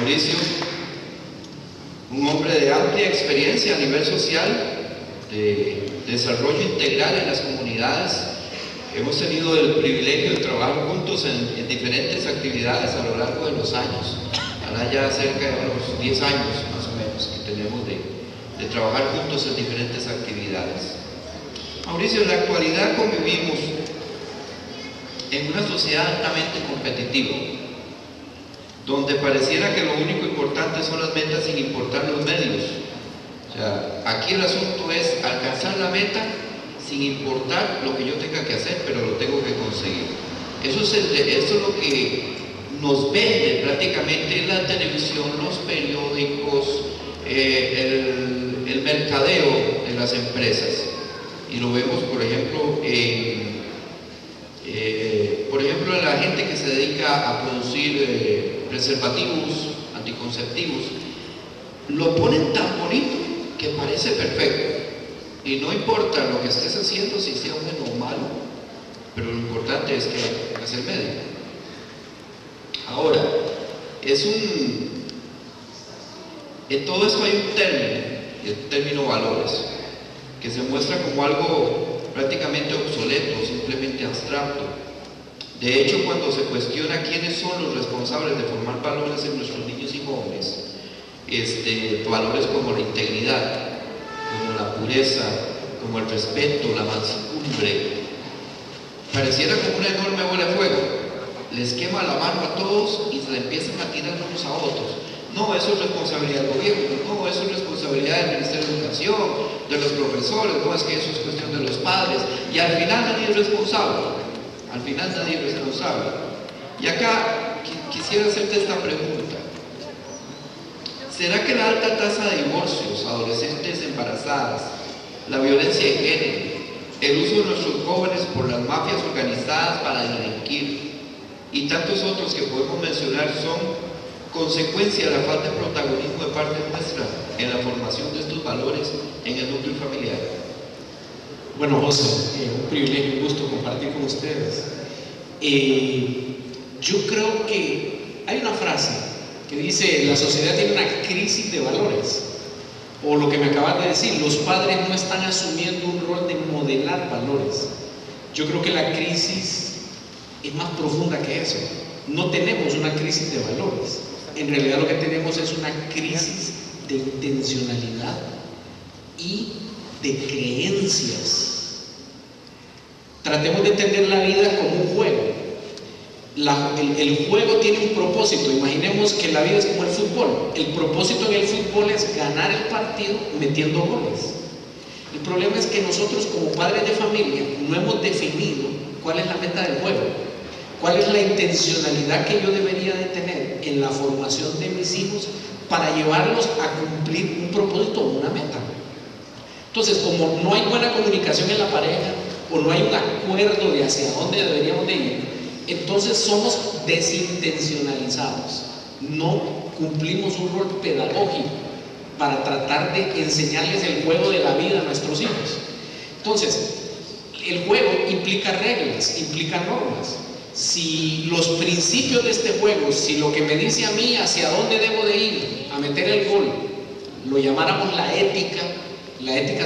Mauricio, un hombre de amplia experiencia a nivel social, de desarrollo integral en las comunidades. Hemos tenido el privilegio de trabajar juntos en diferentes actividades a lo largo de los años. Ahora ya cerca de unos 10 años más o menos que tenemos de trabajar juntos en diferentes actividades. Mauricio, en la actualidad convivimos en una sociedad altamente competitiva, donde pareciera que lo único importante son las metas sin importar los medios. O sea, aquí el asunto es alcanzar la meta sin importar lo que yo tenga que hacer, pero lo tengo que conseguir. Eso es lo que nos vende prácticamente en la televisión, los periódicos, el mercadeo de las empresas. Y lo vemos, por ejemplo, en la gente que se dedica a producir preservativos, anticonceptivos. Lo ponen tan bonito que parece perfecto. Y no importa lo que estés haciendo, si sea bueno o malo, pero lo importante es que es el medio. Ahora, en todo esto hay un término, el término valores, que se muestra como algo prácticamente obsoleto, simplemente abstracto. De hecho, cuando se cuestiona quiénes son los responsables de formar valores en nuestros niños y jóvenes, valores como la integridad, como la pureza, como el respeto, la mansedumbre, pareciera como una enorme bola de fuego. Les quema la mano a todos y se le empiezan a tirar unos a otros. No, eso es responsabilidad del gobierno, no, eso es responsabilidad del Ministerio de Educación, de los profesores, no, es que eso es cuestión de los padres, y al final nadie es responsable. Al final nadie es responsable. Y acá quisiera hacerte esta pregunta. ¿Será que la alta tasa de divorcios, adolescentes embarazadas, la violencia de género, el uso de nuestros jóvenes por las mafias organizadas para delinquir y tantos otros que podemos mencionar son consecuencia de la falta de protagonismo de parte nuestra en la formación de estos valores en el núcleo familiar? Bueno, José, un privilegio, un gusto compartir con ustedes. Yo creo que hay una frase que dice: la sociedad tiene una crisis de valores, o lo que me acabas de decir, los padres no están asumiendo un rol de modelar valores. Yo creo que la crisis es más profunda que eso. No tenemos una crisis de valores, en realidad lo que tenemos es una crisis de intencionalidad y de creencias. Tratemos de entender la vida como un juego. El juego tiene un propósito. Imaginemos que la vida es como el fútbol. El propósito en el fútbol es ganar el partido metiendo goles. El problema es que nosotros, como padres de familia, no hemos definido cuál es la meta del juego, cuál es la intencionalidad que yo debería de tener en la formación de mis hijos para llevarlos a cumplir un propósito o una meta. Entonces, como no hay buena comunicación en la pareja, o no hay un acuerdo de hacia dónde deberíamos de ir, entonces somos desintencionalizados. No cumplimos un rol pedagógico para tratar de enseñarles el juego de la vida a nuestros hijos. Entonces, el juego implica reglas, implica normas. Si los principios de este juego, si lo que me dice a mí hacia dónde debo de ir a meter el gol, lo llamáramos la ética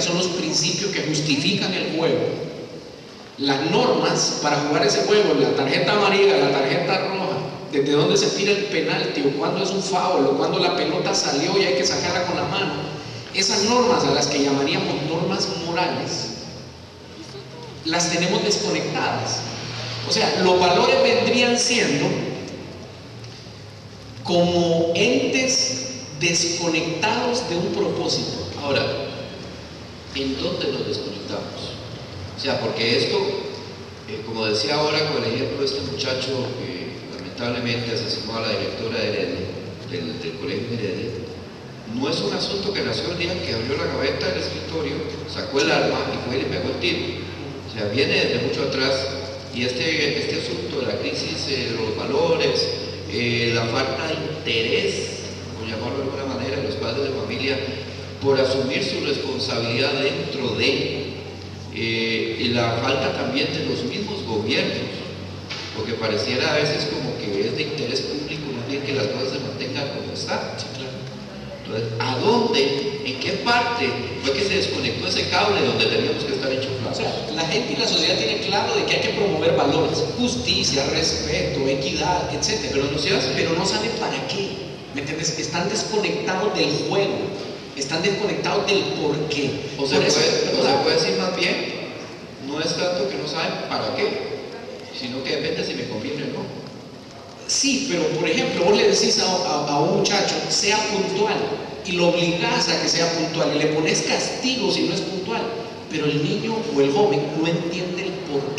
son los principios que justifican el juego. Las normas para jugar ese juego, la tarjeta amarilla, la tarjeta roja, desde dónde se tira el penalti, o cuándo es un foul, o cuándo la pelota salió y hay que sacarla con la mano, esas normas, a las que llamaríamos normas morales, las tenemos desconectadas. O sea, los valores vendrían siendo como entes desconectados de un propósito. Ahora, ¿en dónde nos desconectamos? O sea, porque esto, como decía ahora con el ejemplo de este muchacho que lamentablemente asesinó a la directora de Heredia, del colegio Heredia, no es un asunto que nació el día que abrió la gaveta del escritorio, sacó el arma y fue y le pegó el tiro. O sea, viene desde mucho atrás, y este asunto de la crisis de los valores, la falta de interés, por llamarlo de alguna manera, de los padres de familia por asumir su responsabilidad dentro de, y la falta también de los mismos gobiernos, porque pareciera a veces como que es de interés público más bien que las cosas se mantengan como están. está. Sí, claro. Entonces, ¿a dónde, en qué parte fue que se desconectó ese cable donde teníamos que estar O enchufados? sea, la gente y la sociedad tienen claro de que hay que promover valores, justicia, respeto, equidad, etc. Pero no se hace. Pero no saben para qué. ¿Me entiendes? Están desconectados del juego, están desconectados del por qué. O se puede decir más bien, no es tanto que no saben para qué, sino que depende si me conviene o no. Sí, pero por ejemplo, vos le decís a un muchacho, sea puntual, y lo obligás a que sea puntual, y le pones castigo si no es puntual, pero el niño o el joven no entiende el por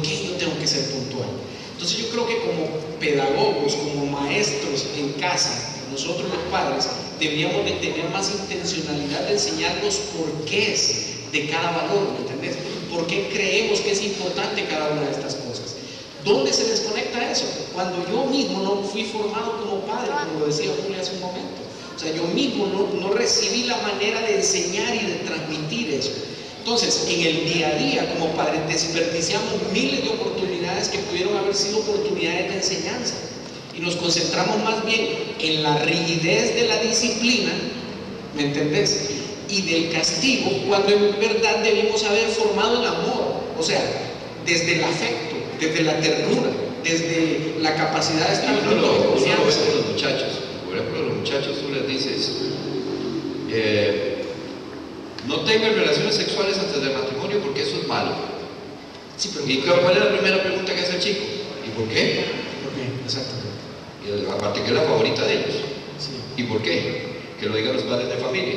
qué yo tengo que ser puntual. Entonces yo creo que como pedagogos, como maestros en casa, nosotros los padres, deberíamos de tener más intencionalidad de enseñar los porqués de cada valor, ¿me entendés? ¿Por qué creemos que es importante cada una de estas cosas? ¿Dónde se desconecta eso? Cuando yo mismo no fui formado como padre, como lo decía Julio hace un momento. O sea, yo mismo no recibí la manera de enseñar y de transmitir eso. Entonces, en el día a día, como padres, desperdiciamos miles de oportunidades que pudieron haber sido oportunidades de enseñanza. Y nos concentramos más bien en la rigidez de la disciplina, ¿me entendés? Y del castigo, cuando en verdad debimos haber formado el amor. O sea, desde el afecto, desde la ternura, desde la capacidad de estar Uno lo ve confianza. con los muchachos. Por ejemplo, a los muchachos tú les dices, no tengan relaciones sexuales antes del matrimonio porque eso es malo. Sí, pero ¿Y cuál es la primera pregunta que hace el chico? ¿Y por qué? ¿por qué? Exactamente. Y aparte que es la favorita de ellos. Sí. ¿Y por qué? Que lo digan los padres de familia.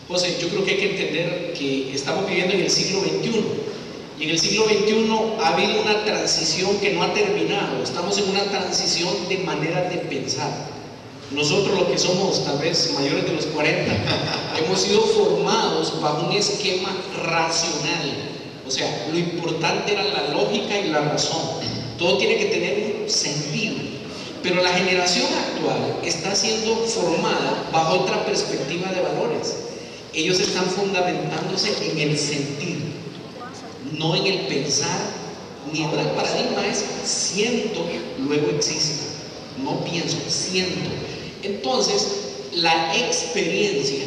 José, yo creo que hay que entender que estamos viviendo en el siglo XXI. Y en el siglo XXI ha habido una transición que no ha terminado. Estamos en una transición de maneras de pensar. Nosotros, los que somos tal vez mayores de los 40, hemos sido formados bajo un esquema racional. O sea, lo importante era la lógica y la razón. Todo tiene que tener un sentido. Pero la generación actual está siendo formada bajo otra perspectiva de valores. Ellos están fundamentándose en el sentir, no en el pensar, ni ahora el paradigma es siento, luego existo. No pienso, siento. Entonces, la experiencia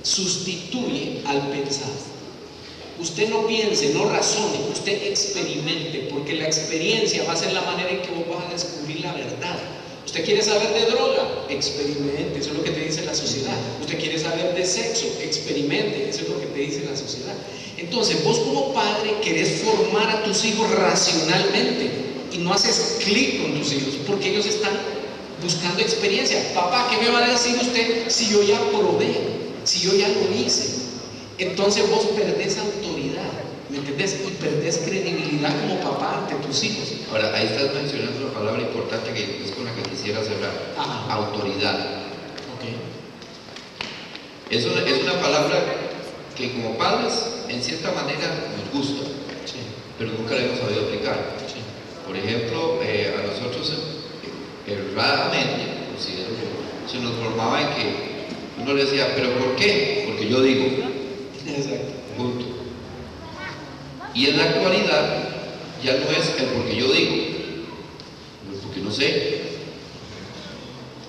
sustituye al pensar. Usted no piense, no razone, usted experimente, porque la experiencia va a ser la manera en que vos vas a descubrir la verdad. Usted quiere saber de droga, experimente, eso es lo que te dice la sociedad. Usted quiere saber de sexo, experimente, eso es lo que te dice la sociedad. Entonces, vos como padre querés formar a tus hijos racionalmente y no haces clic con tus hijos, porque ellos están buscando experiencia. Papá, ¿qué me va a decir usted si yo ya probé, si yo ya lo hice? Entonces vos perdés autoridad, ¿me entendés? Y perdés credibilidad como papá ante tus hijos. Ahora, ahí estás mencionando una palabra importante que es con la que quisiera cerrar. Ajá. Autoridad. Okay. Es una palabra que como padres, en cierta manera, nos gusta, Sí. pero nunca la hemos sabido aplicar. Sí. Por ejemplo, a nosotros erradamente, considero que se nos formaba en que uno le decía, ¿pero por qué? Porque yo digo, Exacto. punto. Y en la actualidad ya no es el porque yo digo, no es porque no sé,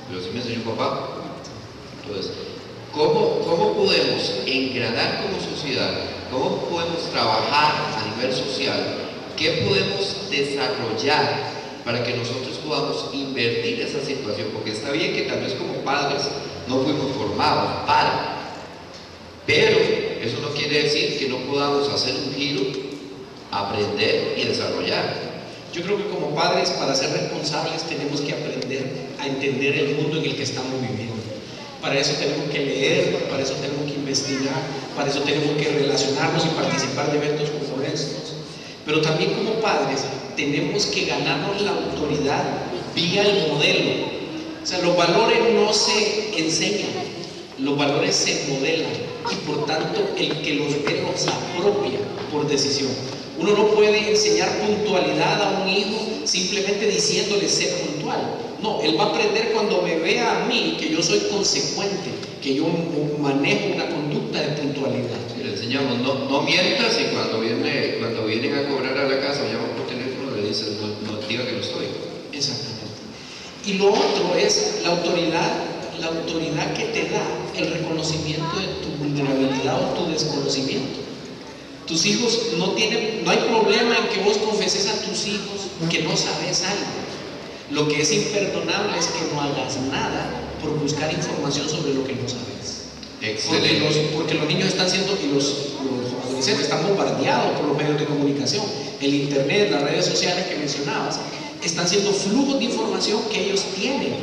pero sí me enseñó papá. Entonces, ¿cómo podemos engranar como sociedad? ¿Cómo podemos trabajar a nivel social? ¿Qué podemos desarrollar para que nosotros podamos invertir esa situación? Porque está bien que tal vez como padres no fuimos formados pero eso no quiere decir que no podamos hacer un giro, aprender y desarrollar. Yo creo que como padres, para ser responsables, tenemos que aprender a entender el mundo en el que estamos viviendo. Para eso tenemos que leer, para eso tenemos que investigar, para eso tenemos que relacionarnos y participar de eventos como estos. Pero también como padres tenemos que ganarnos la autoridad vía el modelo. O sea, los valores no se enseñan, los valores se modelan y por tanto el que los ve los apropia por decisión. Uno no puede enseñar puntualidad a un hijo simplemente diciéndole sé puntual. No, él va a aprender cuando me vea a mí que yo soy consecuente, que yo manejo una conducta de puntualidad. Y le enseñamos, no mientas, y cuando vienen a cobrar a la casa, llaman por teléfono, le dicen, no diga que no estoy. Exactamente. Y lo otro es la autoridad que te da el reconocimiento de tu vulnerabilidad o tu desconocimiento. Tus hijos no hay problema en que vos confeses a tus hijos que no sabes algo. Lo que es imperdonable es que no hagas nada por buscar información sobre lo que no sabes. Excelente. Porque los niños están siendo, y los adolescentes están bombardeados por los medios de comunicación, el internet, las redes sociales que mencionabas, están siendo flujos de información que ellos tienen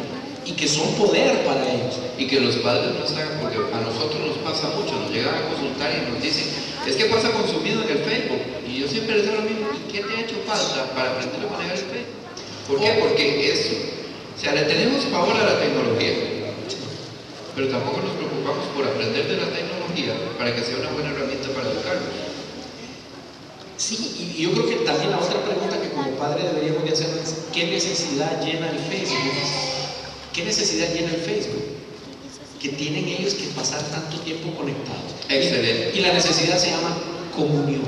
y que son poder para ellos. Y que los padres no están, porque a nosotros nos pasa mucho, nos llegan a consultar y nos dicen, es que pasa consumido en el Facebook. Y yo siempre les digo lo mismo, ¿y qué te ha hecho falta para aprender a manejar el Facebook? ¿Por qué? Porque eso, o sea, le tenemos pavor a la tecnología, pero tampoco nos preocupamos por aprender de la tecnología para que sea una buena herramienta para educarnos. Sí, y yo creo que también la otra pregunta que como padre deberíamos de hacer es, ¿qué necesidad llena el Facebook? ¿Qué necesidad llena el Facebook? Que tienen ellos que pasar tanto tiempo conectados. Excelente. Y la necesidad se llama comunión.